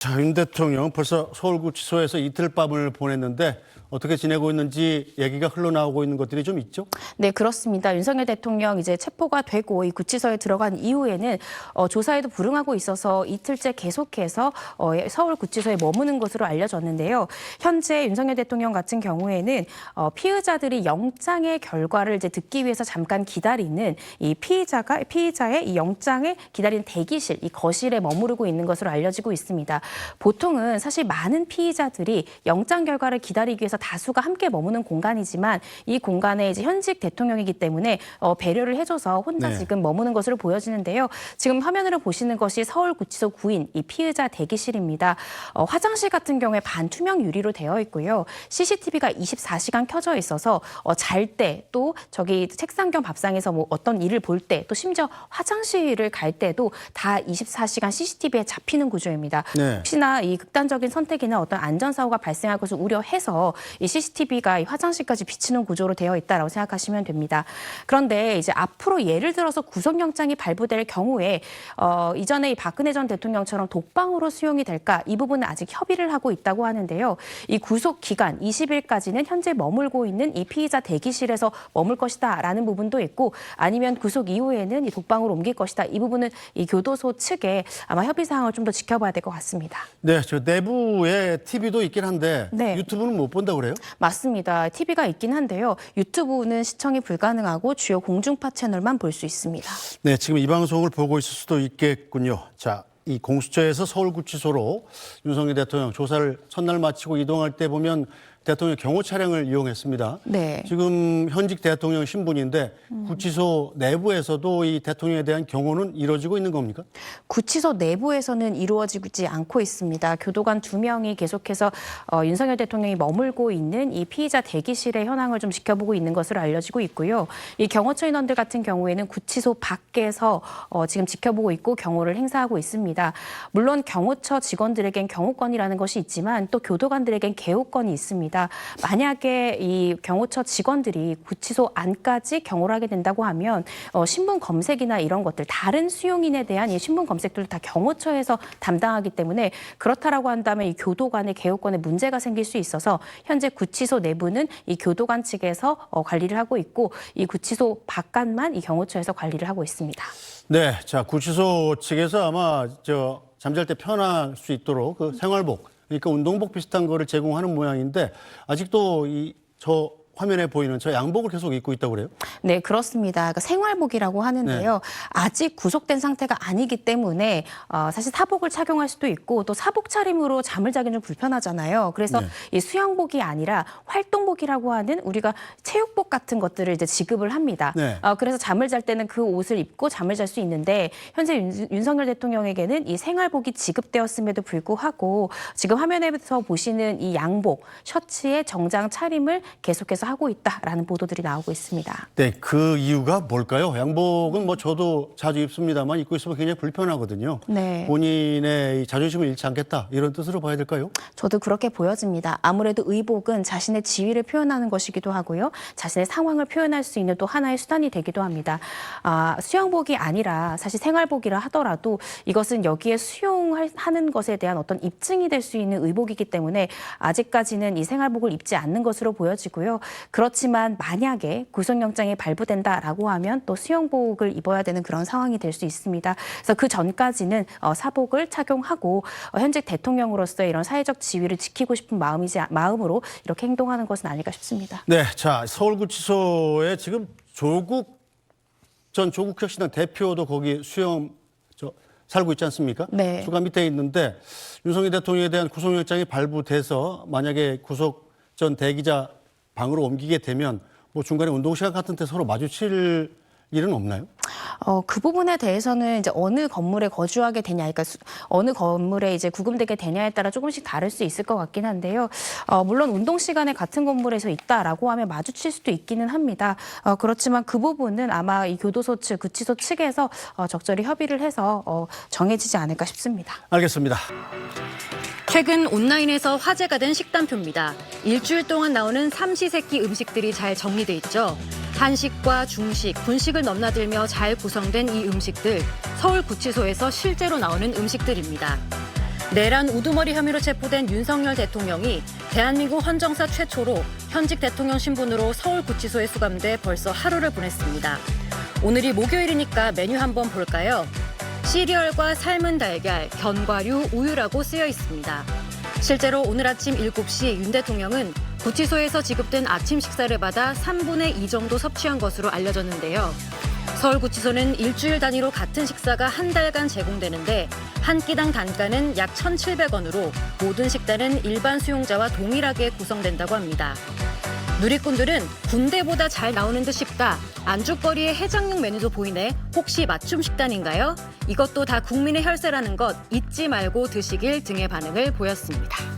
자, 윤 대통령 벌써 서울구치소에서 이틀밤을 보냈는데 어떻게 지내고 있는지 얘기가 흘러나오고 있는 것들이 좀 있죠? 네, 그렇습니다. 윤석열 대통령 이제 체포가 되고 이 구치소에 들어간 이후에는 조사에도 불응하고 있어서 이틀째 계속해서 서울 구치소에 머무는 것으로 알려졌는데요. 현재 윤석열 대통령 같은 경우에는 피의자들이 영장의 결과를 이제 듣기 위해서 잠깐 기다리는 이 피의자의 이 영장을 기다리는 대기실, 이 거실에 머무르고 있는 것으로 알려지고 있습니다. 보통은 사실 많은 피의자들이 영장 결과를 기다리기 위해서 다수가 함께 머무는 공간이지만 이 공간에 이제 현직 대통령이기 때문에 배려를 해줘서 혼자 지금 머무는 것으로 보여지는데요. 지금 화면으로 보시는 것이 서울구치소 구인 이 피의자 대기실입니다. 화장실 같은 경우에 반투명 유리로 되어 있고요. CCTV가 24시간 켜져 있어서 잘 때 또 저기 책상 겸 밥상에서 뭐 어떤 일을 볼 때 또 심지어 화장실을 갈 때도 다 24시간 CCTV에 잡히는 구조입니다. 네. 혹시나 이 극단적인 선택이나 어떤 안전사고가 발생할 것을 우려해서 이 CCTV가 이 화장실까지 비치는 구조로 되어 있다라고 생각하시면 됩니다. 그런데 이제 앞으로 예를 들어서 구속영장이 발부될 경우에 이전에 이 박근혜 전 대통령처럼 독방으로 수용이 될까 이 부분은 아직 협의를 하고 있다고 하는데요. 이 구속 기간 20일까지는 현재 머물고 있는 이 피의자 대기실에서 머물 것이다라는 부분도 있고 아니면 구속 이후에는 이 독방으로 옮길 것이다. 이 부분은 이 교도소 측에 아마 협의 사항을 좀 더 지켜봐야 될 것 같습니다. 네, 저 내부에 TV도 있긴 한데 네. 유튜브는 못 본다고 그래요? 맞습니다. TV가 있긴 한데요. 유튜브는 시청이 불가능하고 주요 공중파 채널만 볼 수 있습니다. 네, 지금 이 방송을 보고 있을 수도 있겠군요. 자, 이 공수처에서 서울구치소로 윤석열 대통령 조사를 첫날 마치고 이동할 때 보면 대통령 경호 차량을 이용했습니다. 네. 지금 현직 대통령 신분인데 구치소 내부에서도 이 대통령에 대한 경호는 이루어지고 있는 겁니까? 구치소 내부에서는 이루어지지 않고 있습니다. 교도관 2명이 계속해서 윤석열 대통령이 머물고 있는 이 피의자 대기실의 현황을 좀 지켜보고 있는 것으로 알려지고 있고요. 이 경호처 인원들 같은 경우에는 구치소 밖에서 지금 지켜보고 있고 경호를 행사하고 있습니다. 물론 경호처 직원들에겐 경호권이라는 것이 있지만 또 교도관들에겐 개호권이 있습니다. 만약에 이 경호처 직원들이 구치소 안까지 경호를 하게 된다고 하면 신분 검색이나 이런 것들 다른 수용인에 대한 이 신분 검색들도 다 경호처에서 담당하기 때문에 그렇다라고 한다면 이 교도관의 개호권에 문제가 생길 수 있어서 현재 구치소 내부는 이 교도관 측에서 관리를 하고 있고 이 구치소 바깥만 이 경호처에서 관리를 하고 있습니다. 네, 자, 구치소 측에서 아마 잠잘 때 편할 수 있도록 그 생활복, 그러니까 운동복 비슷한 거를 제공하는 모양인데 아직도 저 화면에 보이는 저 양복을 계속 입고 있다고 그래요? 네, 그렇습니다. 그러니까 생활복이라고 하는데요. 네. 아직 구속된 상태가 아니기 때문에 사실 사복을 착용할 수도 있고 또 사복 차림으로 잠을 자기는 좀 불편하잖아요. 그래서 이 수영복이 아니라 활동복이라고 하는 우리가 체육복 같은 것들을 이제 지급을 합니다. 네. 그래서 잠을 잘 때는 그 옷을 입고 잠을 잘 수 있는데 현재 윤석열 대통령에게는 이 생활복이 지급되었음에도 불구하고 지금 화면에서 보시는 이 양복, 셔츠의 정장 차림을 계속해서 하고 있다라는 보도들이 나오고 있습니다. 네, 그 이유가 뭘까요? 양복은 뭐 저도 자주 입습니다만 입고 있으면 굉장히 불편하거든요. 네. 본인의 이 자존심을 잃지 않겠다 이런 뜻으로 봐야 될까요? 저도 그렇게 보여집니다. 아무래도 의복은 자신의 지위를 표현하는 것이기도 하고요. 자신의 상황을 표현할 수 있는 또 하나의 수단이 되기도 합니다. 수영복이 아니라 사실 생활복이라 하더라도 이것은 여기에 수용하는 것에 대한 어떤 입증이 될 수 있는 의복이기 때문에 아직까지는 이 생활복을 입지 않는 것으로 보여지고요. 그렇지만 만약에 구속영장이 발부된다라고 하면 또 수영복을 입어야 되는 그런 상황이 될 수 있습니다. 그래서 그 전까지는 사복을 착용하고 현직 대통령으로서의 이런 사회적 지위를 지키고 싶은 마음으로 이렇게 행동하는 것은 아닐까 싶습니다. 네, 자, 서울구치소에 지금 조국 전 조국혁신당 대표도 거기 살고 있지 않습니까? 네. 수감 밑에 있는데 윤석열 대통령에 대한 구속영장이 발부돼서 만약에 구속 전 대기자 방으로 옮기게 되면 뭐 중간에 운동 시간 같은 때 서로 마주칠 일은 없나요? 그 부분에 대해서는 이제 어느 건물에 거주하게 되냐, 그러니까 어느 건물에 이제 구금되게 되냐에 따라 조금씩 다를 수 있을 것 같긴 한데요. 물론 운동 시간에 같은 건물에서 있다라고 하면 마주칠 수도 있기는 합니다. 그렇지만 그 부분은 아마 이 교도소 측, 구치소 측에서 적절히 협의를 해서 정해지지 않을까 싶습니다. 알겠습니다. 최근 온라인에서 화제가 된 식단표입니다. 일주일 동안 나오는 삼시세끼 음식들이 잘 정리돼 있죠. 한식과 중식, 분식을 넘나들며 잘 구성된 이 음식들, 서울구치소에서 실제로 나오는 음식들입니다. 내란 우두머리 혐의로 체포된 윤석열 대통령이 대한민국 헌정사 최초로 현직 대통령 신분으로 서울구치소에 수감돼 벌써 하루를 보냈습니다. 오늘이 목요일이니까 메뉴 한번 볼까요? 시리얼과 삶은 달걀, 견과류, 우유라고 쓰여 있습니다. 실제로 오늘 아침 7시 윤 대통령은 구치소에서 지급된 아침 식사를 받아 3분의 2 정도 섭취한 것으로 알려졌는데요. 서울구치소는 일주일 단위로 같은 식사가 한 달간 제공되는데 한 끼당 단가는 약 1,700원으로 모든 식단은 일반 수용자와 동일하게 구성된다고 합니다. 누리꾼들은 군대보다 잘 나오는 듯 싶다. 안주거리에 해장용 메뉴도 보이네. 혹시 맞춤 식단인가요? 이것도 다 국민의 혈세라는 것 잊지 말고 드시길 등의 반응을 보였습니다.